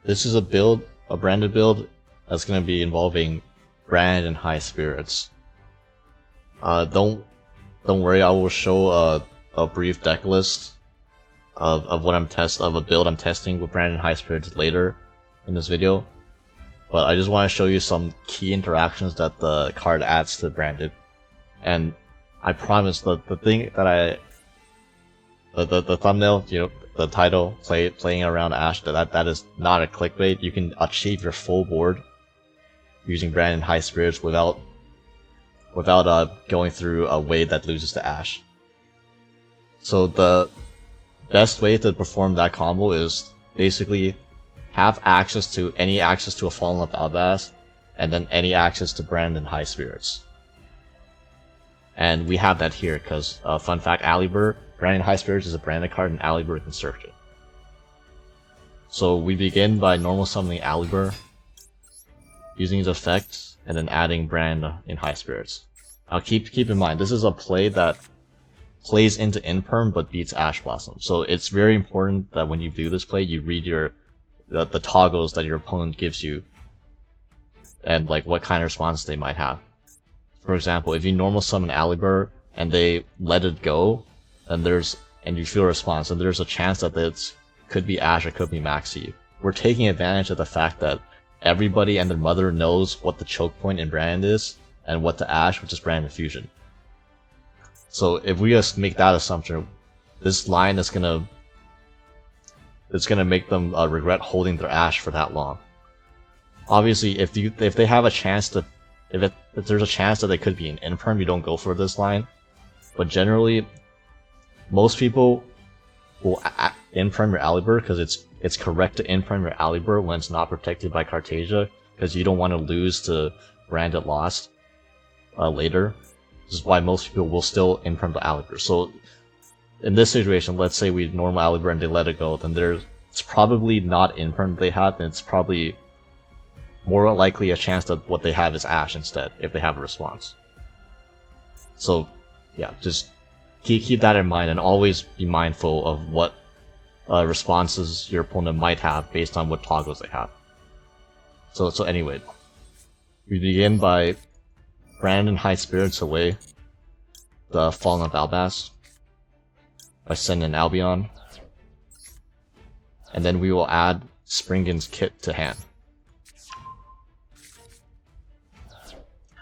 this is a branded build that's going to be involving brand and high spirits. Don't worry, I will show a brief deck list of what of a build I'm testing with brand and high spirits later in this video. But I just want to show you some key interactions that the card adds to branded. And I promise the thing that the thumbnail, you know, the title, playing around Ash, that is not a clickbait. You can achieve your full board using brand and high spirits without going through a way that loses to Ash. So the best way to perform that combo is basically have access to a Fallen Level Albaz, and then any access to brand and high spirits. And we have that here because, fun fact, Aluber, brand and high spirits is a branded card, and Aluber can search it. So we begin by normal summoning Aluber, using his effects, and then adding brand in high spirits. Now keep in mind, this is a play that plays into Imperm but beats Ash Blossom. So it's very important that when you do this play, you read the toggles that your opponent gives you, and like what kind of response they might have. For example, if you normal summon Aluber and they let it go, and you feel a response, and there's a chance that it could be Ash or could be Maxi. We're taking advantage of the fact that everybody and their mother knows what the choke point in brand is, and what to Ash, which is brand infusion. So if we just make that assumption, this line is gonna make them regret holding their Ash for that long. Obviously, if they have a chance to, if there's a chance that they could be an Imperm, you don't go for this line. But generally, most people will Imperm your Aluber because it's correct to Imperm your Aluber when it's not protected by Cartasia, because you don't want to lose to branded lost later. This is why most people will still Imperm the Aluber. So in this situation, let's say we normal Aluber and they let it go, then it's probably not Imperm they have, and it's probably more likely a chance that what they have is Ash instead, if they have a response. So yeah, just keep that in mind, and always be mindful of what responses your opponent might have based on what toggles they have. So anyway, we begin by brand and high spirits away the Fallen of Albaz by sending Albion, and then we will add Springen's Kit to hand.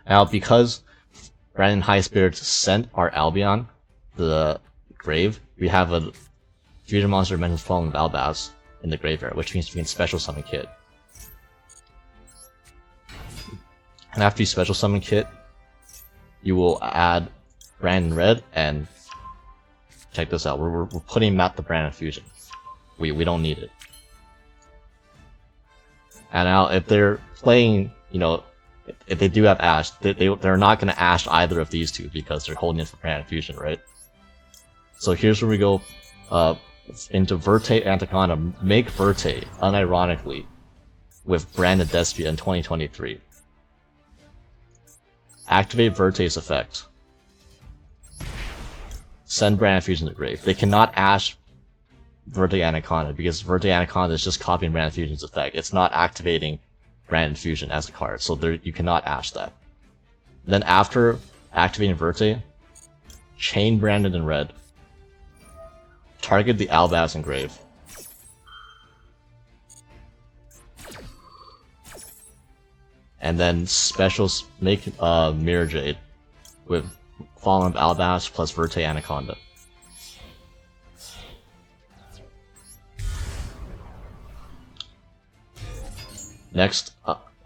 Now, because brand and high spirits sent our Albion to the grave, we have a fusion monster mentions Fallen of Albaz in the graveyard, which means we can special summon Kit. And after you special summon Kit, you will add brand in red, and check this out, we're putting Matt the brand infusion. We don't need it. And now if they're playing, you know, if they do have Ash, they're not going to Ash either of these two because they're holding it for brand infusion, right? So here's where we go into Verte Anaconda. Make Verte, unironically, with branded Despia in 2023. Activate Verte's effect. Send brand infusion to grave. They cannot Ash Verte Anaconda because Verte Anaconda is just copying brand infusion's effect. It's not activating brand infusion as a card, so you cannot Ash that. Then after activating Verte, chain branded in red. Target the Albaz in grave. And then specials make Mirror Jade with Fallen of Albaz plus Verte Anaconda. Next,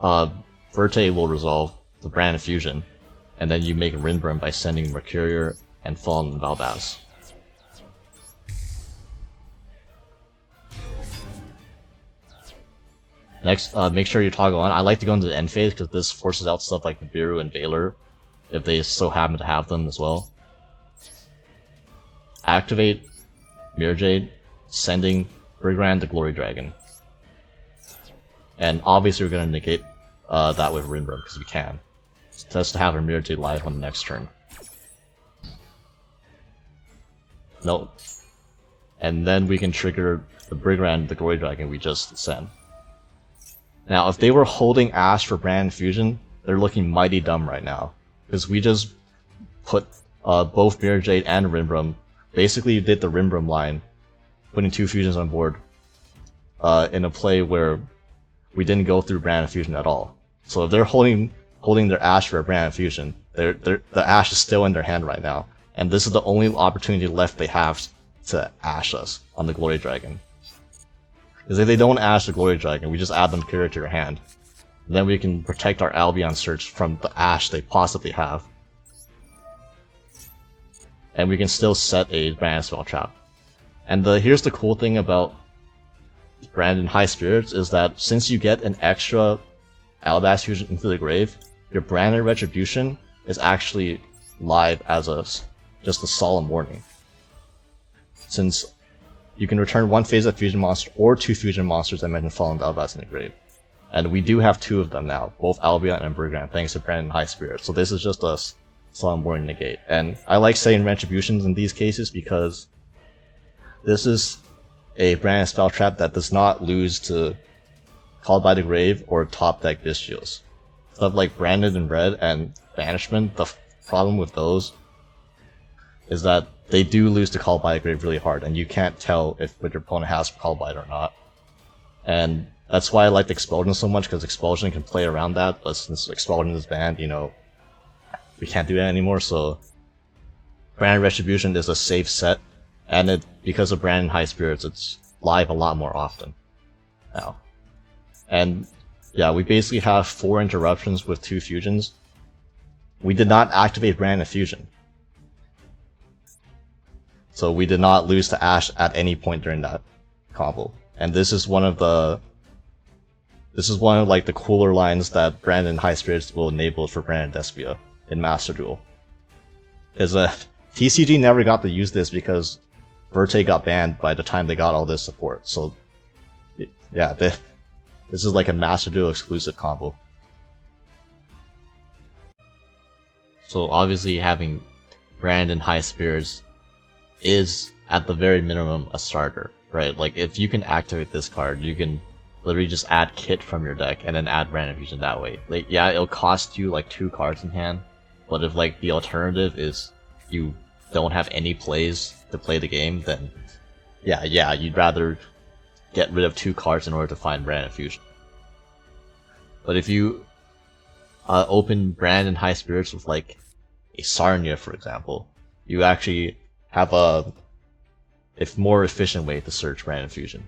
Verte will resolve the brand infusion, and then you make Rinburn by sending Mercourier and Fallen of Albaz. Next, make sure you toggle on. I like to go into the end phase because this forces out stuff like Nibiru and Valor, if they so happen to have them as well. Activate Mirror Jade, sending Brigand the Glory Dragon. And obviously we're going to negate that with Rinburn because we can. Just to have our Mirror Jade live on the next turn. Nope. And then we can trigger the Brigand the Glory Dragon we just sent. Now, if they were holding Ash for Brand Fusion, they're looking mighty dumb right now. Because we just put both Mirror Jade and Rimbrum, basically did the Rimbrum line, putting 2 fusions on board in a play where we didn't go through Brand Fusion at all. So if they're holding their Ash for a Brand Fusion, the Ash is still in their hand right now. And this is the only opportunity left they have to Ash us on the Glory Dragon. Because if they don't Ash the Glory Dragon, we just add them Kira to your hand. Then we can protect our Albion search from the Ash they possibly have. And we can still set a Brand Spell Trap. And here's the cool thing about Branded High Spirits is that since you get an extra Albaz fusion into the grave, your Branded Retribution is actually live as just a solemn warning. Since you can return 1 phase of fusion monster or 2 fusion monsters that mention Fallen Albaz in the grave. And we do have 2 of them now, both Albion and Bergrand, thanks to Branded High Spirit. So this is just a solemn warning negate. And I like saying Retributions in these cases because this is a Branded Spell Trap that does not lose to Called by the Grave or top deck Bystials. Stuff like Branded in Red and Banishment, the problem with those is that they do lose to Called by the Grave really hard, and you can't tell if what your opponent has Called by it or not. And that's why I like Expulsion so much, because Expulsion can play around that, but since Expulsion is banned, you know, we can't do that anymore, so Branded Retribution is a safe set, and because of Branded High Spirits, it's live a lot more often now. And yeah, we basically have 4 interruptions with 2 fusions. We did not activate Branded Fusion, so we did not lose to Ash at any point during that combo. And this is one of like the cooler lines that Branded High Spirits will enable for Branded Despia in Master Duel. Because TCG never got to use this because Verte got banned by the time they got all this support. So yeah, this is like a Master Duel exclusive combo. So obviously having Branded High Spirits is at the very minimum a starter, right? Like if you can activate this card, you can literally just add Kit from your deck and then add Branded Fusion that way. Like yeah, it'll cost you like 2 cards in hand, but if like the alternative is you don't have any plays to play the game, then yeah, you'd rather get rid of 2 cards in order to find Branded Fusion. But if you open Branded High Spirits with like a Saronir, for example, you actually have a more efficient way to search Branded Fusion.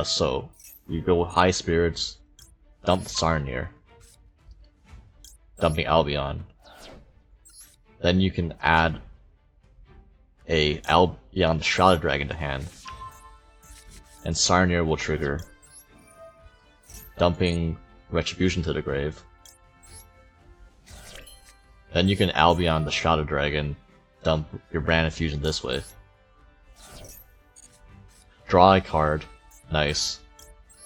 So you go High Spirits, dump Saronir, dumping Albion. Then you can add a Albion Shrouded Dragon to hand, and Saronir will trigger, dumping Retribution to the grave. Then you can Albion the Shrouded Dragon, dump your Branded Fusion this way. Draw a card, nice,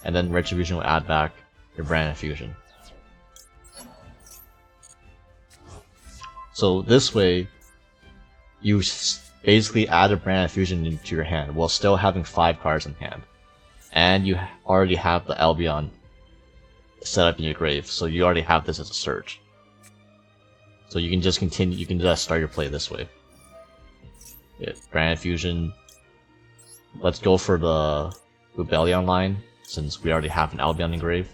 and then Retribution will add back your Branded Fusion. So this way, you basically add a Branded Fusion into your hand while still having 5 cards in hand. And you already have the Albion set up in your grave, so you already have this as a search. So you can just continue, you can just start your play this way. Yeah, Branded Fusion. Let's go for the Lubellion line, since we already have an Albion in grave.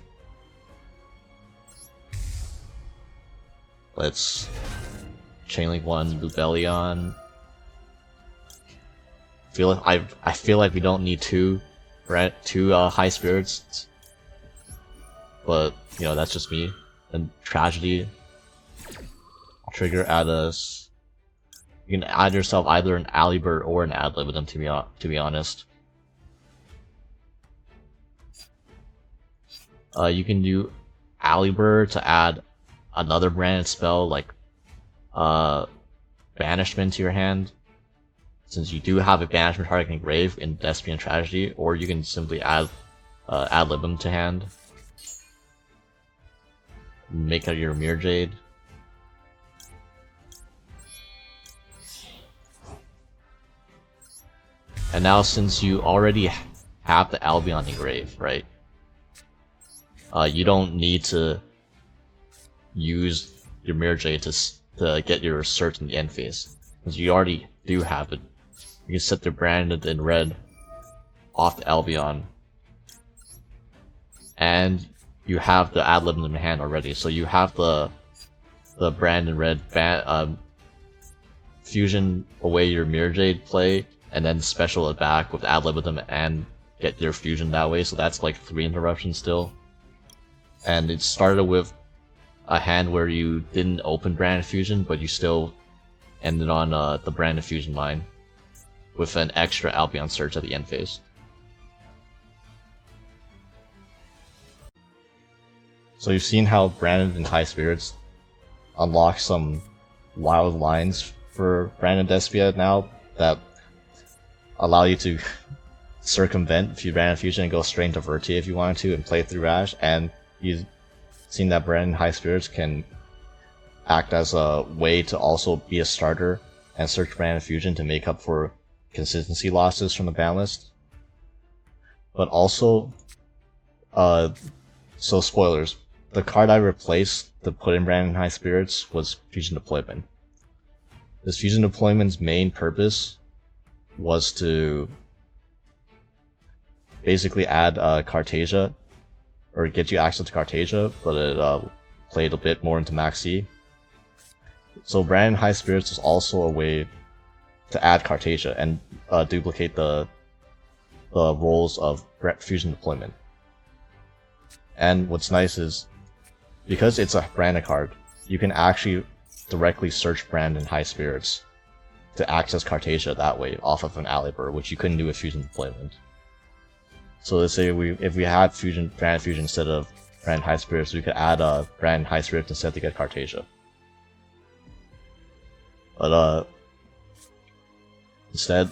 Let's Chainlink 1, Lubellion. I feel like we don't need 2 High Spirits, but you know, that's just me. And Tragedy. Trigger add us. You can add yourself either an Aluber or an Ad-Lib with them, to be honest. You can do Aluber to add another branded spell like Banishment to your hand, since you do have a Banishment target in grave in Despian Tragedy, or you can simply add Ad-Lib them to hand. Make out your Mirror Jade. And now since you already have the Albion in grave, right? you don't need to use your Mirror Jade to get your search in the end phase, because you already do have it. You can set the branded in red off the Albion, and you have the ad lib in the hand already, so you have the brand in red fusion away your Mirror Jade play, and then special it back with ad lib with them and get your fusion that way, so that's like 3 interruptions still. And it started with a hand where you didn't open brand fusion, but you still ended on the brand fusion line with an extra Albion search at the end phase. So you've seen how Branded and High Spirits unlock some wild lines for Branded Despia now that allow you to circumvent if you Branded Fusion and go straight into Verti if you wanted to and play through Ash, and you've seen that Branded High Spirits can act as a way to also be a starter and search Branded Fusion to make up for consistency losses from the ban list. But also, so spoilers, the card I replaced to put in Branded High Spirits was Fusion Deployment. This Fusion Deployment's main purpose was to basically add Cartasia, or get you access to Cartasia, but it played a bit more into Max C. So Branded High Spirits is also a way to add Cartasia and duplicate the roles of Fusion Deployment. And what's nice is, because it's a branded card, you can actually directly search Branded High Spirits to access Cartasia that way off of an Aluber, which you couldn't do with Fusion Deployment. So let's say if we had Branded Fusion instead of Branded High Spirits, we could add Branded High Spirits instead to get Cartasia. But instead,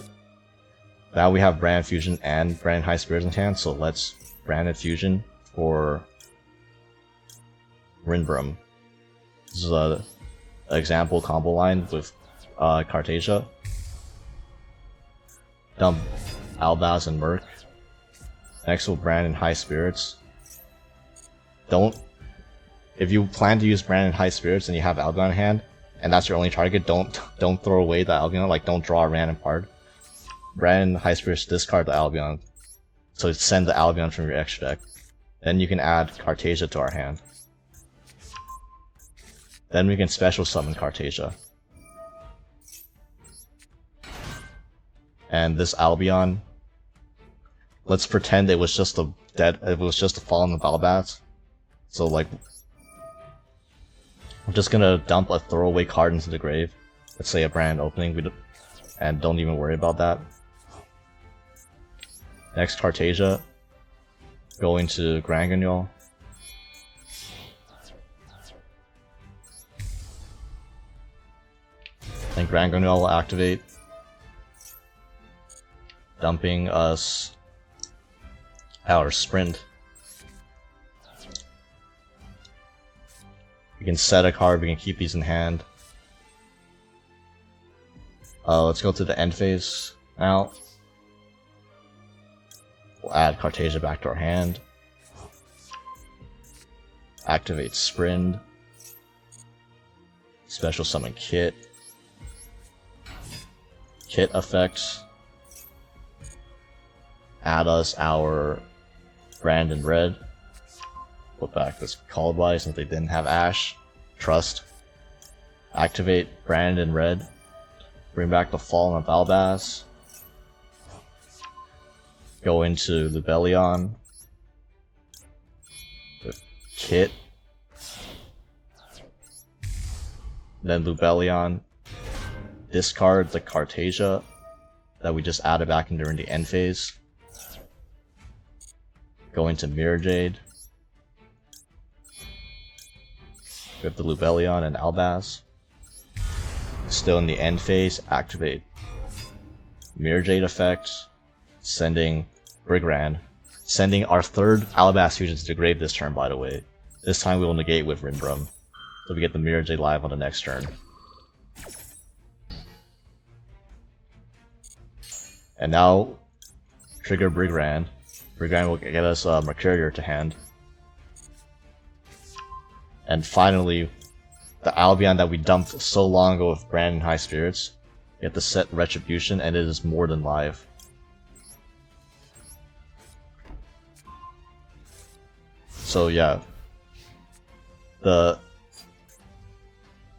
now we have Branded Fusion and Branded High Spirits in hand, so let's Branded Fusion for Rinbrum. This is an example combo line with Cartasia. Dump Albaz and Merc. Next we'll Branded High Spirits. If you plan to use Branded High Spirits and you have Albion in hand, and that's your only target, don't throw away the Albion, like don't draw a random card. Branded High Spirits, discard the Albion, so send the Albion from your extra deck. Then you can add Cartasia to our hand. Then we can special summon Cartasia. And this Albion, let's pretend it was just a fall in the Albaz. So like, I'm just gonna dump a throwaway card into the grave. Let's say a brand opening, and don't even worry about that. Next Cartasia, go into Grand Guignol. And Grand Guignol will activate, dumping us our Sprint. We can set a card, we can keep these in hand. Let's go to the end phase now. We'll add Cartasia back to our hand. Activate Sprint. Special summon Kit. Kit effect. Add us our Brand in red. Put back this Albaz since they didn't have Ash. Trust. Activate Brand in red. Bring back the Fallen of Albaz. Go into Lubellion. With Kit. Then Lubellion. Discard the Cartasia that we just added back in during the end phase. Go into Mirror Jade. With the Lubellion and Albaz. Still in the end phase, activate Mirror Jade effect, sending Brigran. Sending our third Albaz fusion to the grave this turn, by the way. This time we will negate with Rinbrum. So we get the Mirror Jade live on the next turn. And now, trigger Brigran. Brigran will get us Mercourier to hand. And finally, the Albion that we dumped so long ago with Brand and High Spirits. You have to set Retribution, and it is more than live. So yeah,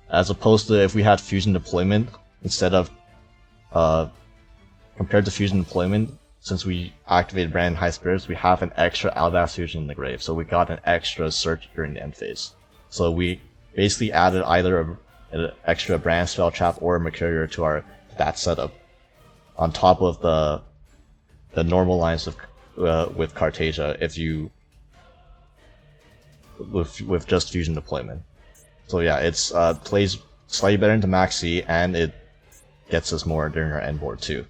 as opposed to if we had Fusion Deployment instead of compared to Fusion Deployment, since we activated Brand and High Spirits, we have an extra Albaz Fusion in the grave, so we got an extra search during the end phase. So we basically added either an extra Brand Spell Trap or a Mercourier to that setup, on top of the normal lines of with Cartasia if you with just Fusion Deployment. So yeah, it's plays slightly better into Max C, and it gets us more during our end board too.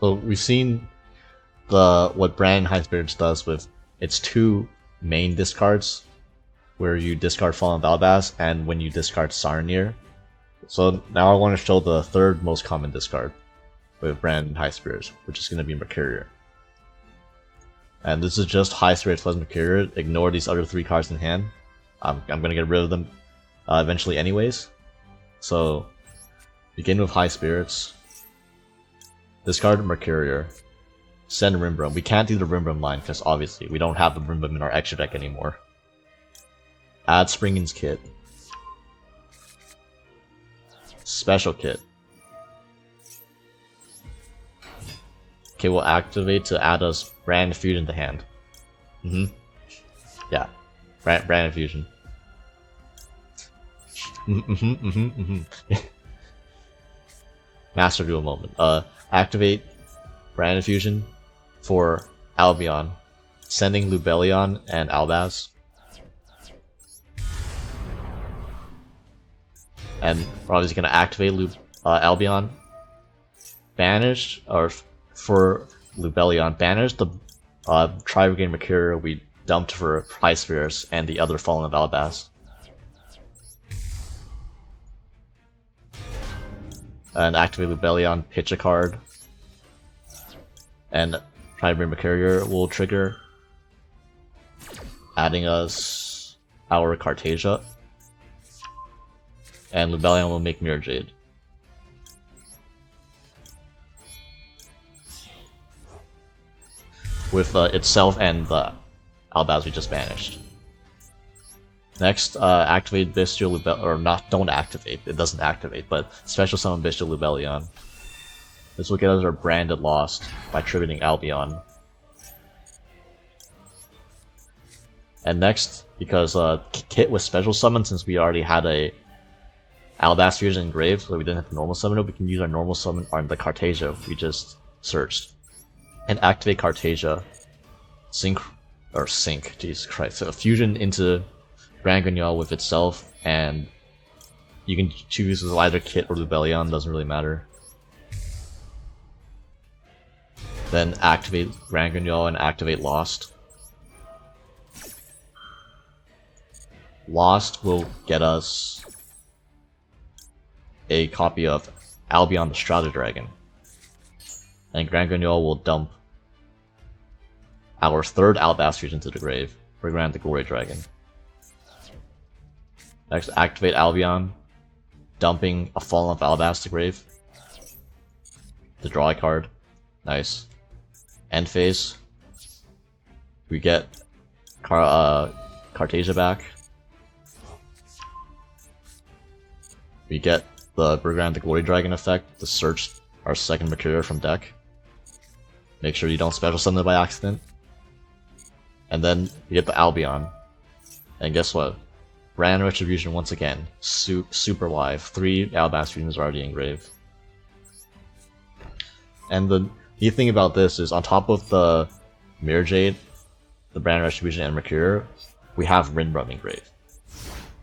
So we've seen what Brand and High Spirits does with its two main discards, where you discard Fallen Albaz and when you discard Saronir. So now I want to show the third most common discard with Brand and High Spirits, which is going to be Mercourier. And this is just High Spirits plus Mercourier. Ignore these other three cards in hand. I'm going to get rid of them eventually anyways. So begin with High Spirits. Discard Mercourier. Send Rimbrum. We can't do the Rimbrum line because obviously we don't have the Rimbrum in our extra deck anymore. Add Springen's Kit. Special Kit. Okay, we'll activate to add us Brand Fusion to hand. Yeah. Brand Fusion. Master Duel moment. Activate Brand Fusion for Albion, sending Lubellion and Albaz. And we're obviously going to activate Albion. Banish, or for Lubellion, banish the Tri-Brigade Mercourier we dumped for High Spirits and the other Fallen of Albaz. And activate Lubellion, pitch a card. And Tri-Brigade Mercourier will trigger, adding us our Cartasia. And Lubellion will make Mirror Jade. With itself and the Albaz we just banished. Next, activate Bestial Lubellion, or not, don't activate, it doesn't activate, but special summon Bestial Lubellion. This will get us our Branded Lost by tributing Albion. And next, because Kit was special summon, since we already had a Albaz Fusion engraved, so we didn't have to normal summon it, we can use our normal summon on the Cartasia we just searched. And activate Cartasia. Sync, Jesus Christ. So fusion into Grand Guignol with itself, and you can choose either Kit or Lubellion, doesn't really matter. Then activate Grand Guignol and activate Lost. Lost will get us a copy of Albion the Strata Dragon. And Grand Guignol will dump our third Albaz Fusion to the grave for Grand the Glory Dragon. Next, activate Albion, dumping a Fallen of Albaz to grave to draw a card. Nice. End phase. We get Cartasia back. We get the Grand the Glory Dragon effect to search our second Mercourier from deck. Make sure you don't special summon it by accident. And then we get the Albion. And guess what? Brand Retribution once again. Super live. 3 Albaz Fusions already engraved. And the neat thing about this is, on top of the Mirror Jade, the Brand Retribution, and Mercourier, we have Rimbrum engraved.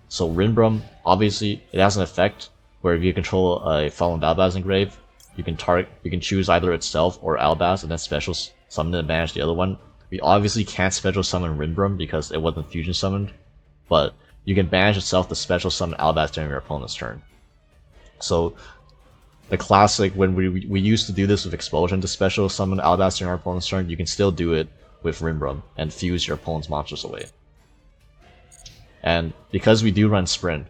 So Rimbrum, obviously, it has an effect where if you control a Fallen Albaz engraved, you can choose either itself or Albaz and then special summon and banish the other one. We obviously can't special summon Rimbrum because it wasn't fusion summoned, but you can banish itself to special summon Albaz during your opponent's turn. So the classic, when we used to do this with Expulsion to special summon Albaz during our opponent's turn, you can still do it with Rim Rub and fuse your opponent's monsters away. And because we do run Sprint,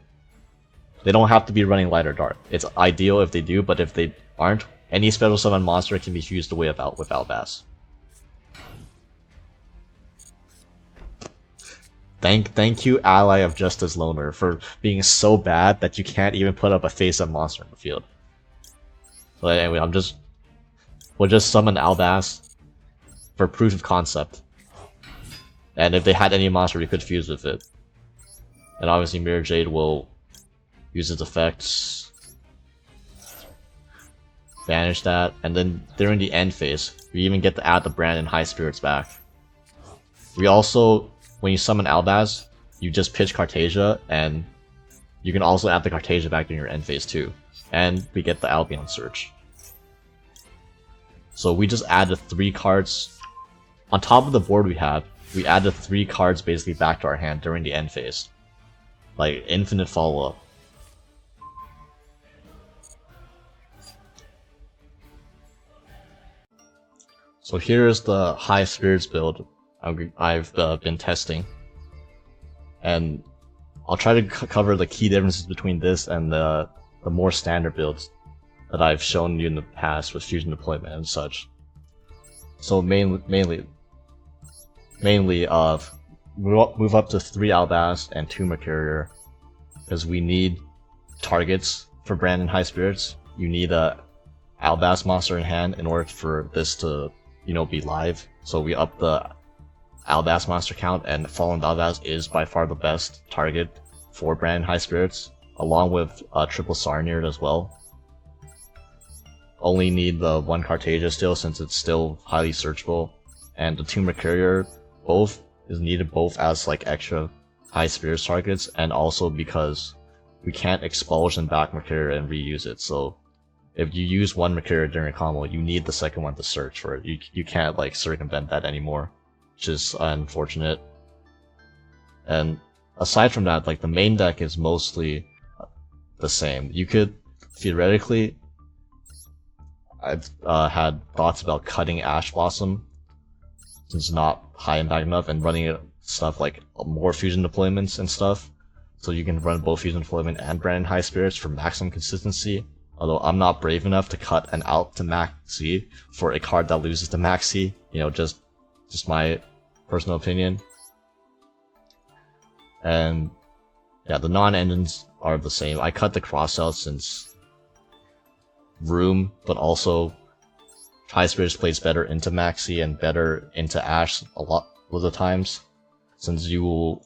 they don't have to be running Light or Dark. It's ideal if they do, but if they aren't, any special summon monster can be fused away with Albaz. Thank you, Ally of Justice Loner, for being so bad that you can't even put up a face-up monster in the field. But anyway, we'll just summon Albaz for proof of concept. And if they had any monster, we could fuse with it. And obviously Mirror Jade will use its effects, banish that, and then during the end phase, we even get to add the Brand and High Spirits back. We also, when you summon Albaz, you just pitch Cartasia, and you can also add the Cartasia back in your end phase too. And we get the Albion Search. So we just added 3 cards. On top of the board we added 3 cards basically back to our hand during the end phase. Like, infinite follow-up. So here's the High Spirits build I've been testing. And I'll try to cover the key differences between this and the more standard builds that I've shown you in the past with fusion deployment and such. So mainly move up to 3 Albaz and 2 Mercourier, because we need targets for Brand and High Spirits. You need a Albaz monster in hand in order for this to, be live. So we up the Albaz monster count, and Fallen Albaz is by far the best target for Brand and High Spirits, along with triple Saronir as well. Only need the 1 Cartasia still, since it's still highly searchable, and the 2 Mercourier is needed both as like extra High Spirits targets, and also because we can't expulsion back Mercourier and reuse it. So if you use 1 Mercourier during a combo, you need the second one to search for it. You can't like circumvent that anymore, which is unfortunate. And aside from that, like the main deck is mostly the same. You could theoretically, I've had thoughts about cutting Ash Blossom, since it's not high impact enough, and running stuff like more fusion deployments and stuff, so you can run both fusion deployment and Brand and High Spirits for maximum consistency. Although I'm not brave enough to cut an out to Max C for a card that loses to Max C, just my personal opinion. And yeah, the non-engines are the same. I cut the cross out since room, but also High Spirits plays better into Maxi and better into Ash a lot of the times, since you will,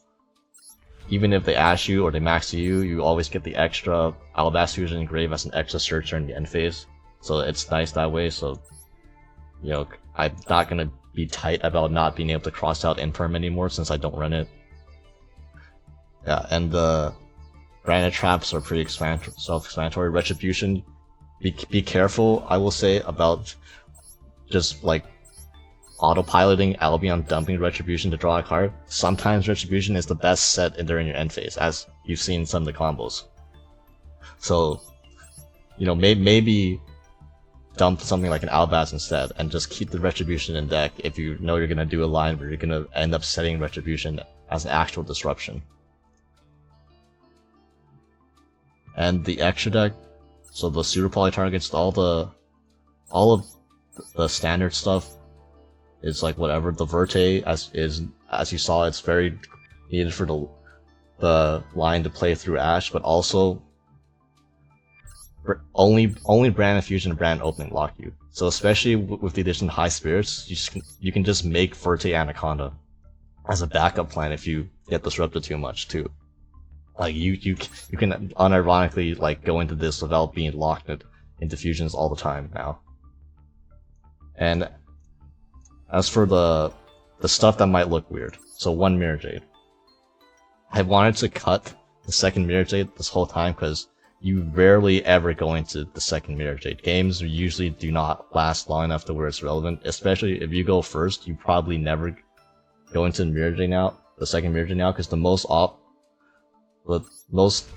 even if they Ash you or they Max you, you always get the extra Albaz Fusion Engrave as an extra searcher in the end phase. So it's nice that way. So, I'm not gonna be tight about not being able to cross out Imperm anymore since I don't run it. Yeah, and the Granite Traps are pretty self-explanatory. Retribution, be careful, I will say, about just like autopiloting Albion dumping Retribution to draw a card. Sometimes Retribution is the best set during your end phase, as you've seen in some of the combos. So, maybe dump something like an Albaz instead, and just keep the Retribution in deck if you know you're gonna do a line where you're gonna end up setting Retribution as an actual disruption. And the extra deck, so the Pseudo Poly targets, all of the standard stuff is like whatever. The Verte, as you saw, it's very needed for the line to play through Ash, but also only Brand and Fusion and Brand opening lock you. So especially with the addition of High Spirits, you can just make Verte Anaconda as a backup plan if you get disrupted too much too. Like you can unironically like go into this without being locked into fusions all the time now. And as for the stuff that might look weird, so 1 Mirror Jade. I wanted to cut the second Mirror Jade this whole time because you rarely ever go into the second Mirror Jade. Games usually do not last long enough to where it's relevant, especially if you go first. You probably never go into the second Mirror Jade now, because the most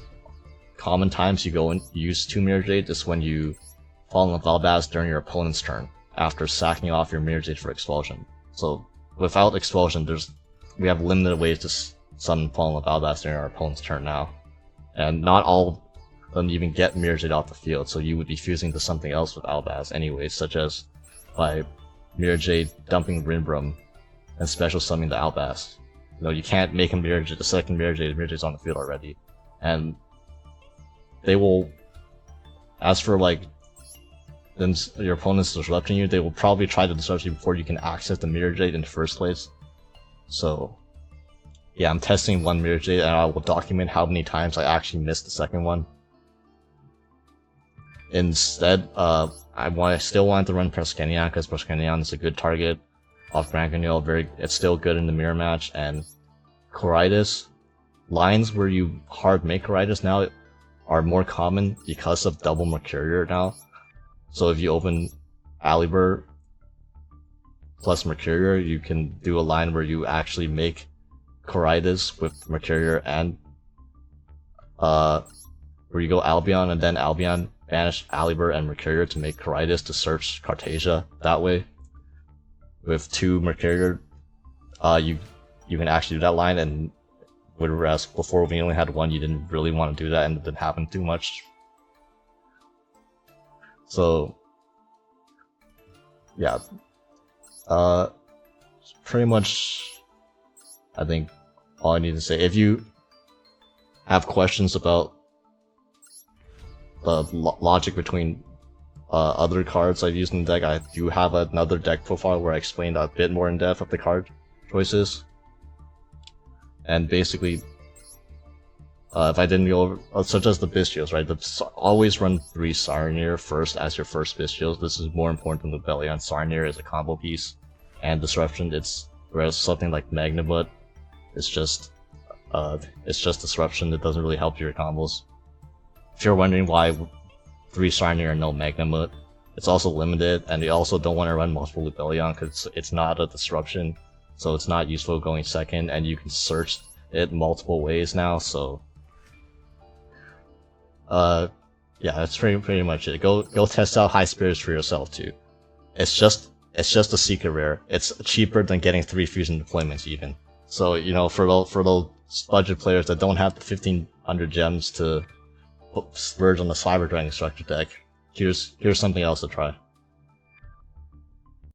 common times you go and use 2 Mirror Jade is when you fall in love with Albaz during your opponent's turn, after sacking off your Mirror Jade for expulsion. So without Expulsion, we have limited ways to summon Fallen of Albaz during our opponent's turn now. And not all of them even get Mirror Jade off the field, so you would be fusing to something else with Albaz anyways, such as by Mirror Jade dumping Rinbrum and special summoning the Albaz. You know, you can't make a Mirror Jade, the second Mirror Jade's on the field already. And they will, as for like, then your opponent's disrupting you, they will probably try to disrupt you before you can access the Mirror Jade in the first place. So, yeah, I'm testing one Mirror Jade and I will document how many times I actually missed the second one. Instead, I still wanted to run Preskennion because Preskennion is a good target off Grand Guignol. It's still good in the mirror match, and Coritis lines where you hard make Coritis now are more common because of double Mercourier now. So if you open Aluber plus Mercourier, you can do a line where you actually make Coritis with Mercourier and where you go Albion and then Albion banish Aluber and Mercourier to make Coritis to search Cartesia that way. With 2 Mercourier, you can actually do that line, and whereas before we only had 1, you didn't really want to do that and it didn't happen too much. So, yeah. Pretty much, I think, all I need to say. If you have questions about the logic between other cards I've used in the deck, I do have another deck profile where I explained a bit more in depth of the card choices. And basically, if I didn't go over, such as the Bystials, right? Always run 3 Saronir first as your first Bystials. This is more important than the Bellion. Saronir is a combo piece, and Disruption. Whereas something like Magnamut, it's just Disruption. It doesn't really help your combos. If you're wondering why 3 Saronir and no Magnamut, it's also limited, and you also don't want to run multiple Lubellion because it's not a Disruption, so it's not useful going second, and you can search it multiple ways now. So, yeah, that's pretty much it. Go test out High Spirits for yourself too. It's just a secret rare. It's cheaper than getting 3 fusion deployments even. So, you know, for those budget players that don't have the 1500 gems to splurge on the Cyber Dragon Structure deck, here's something else to try.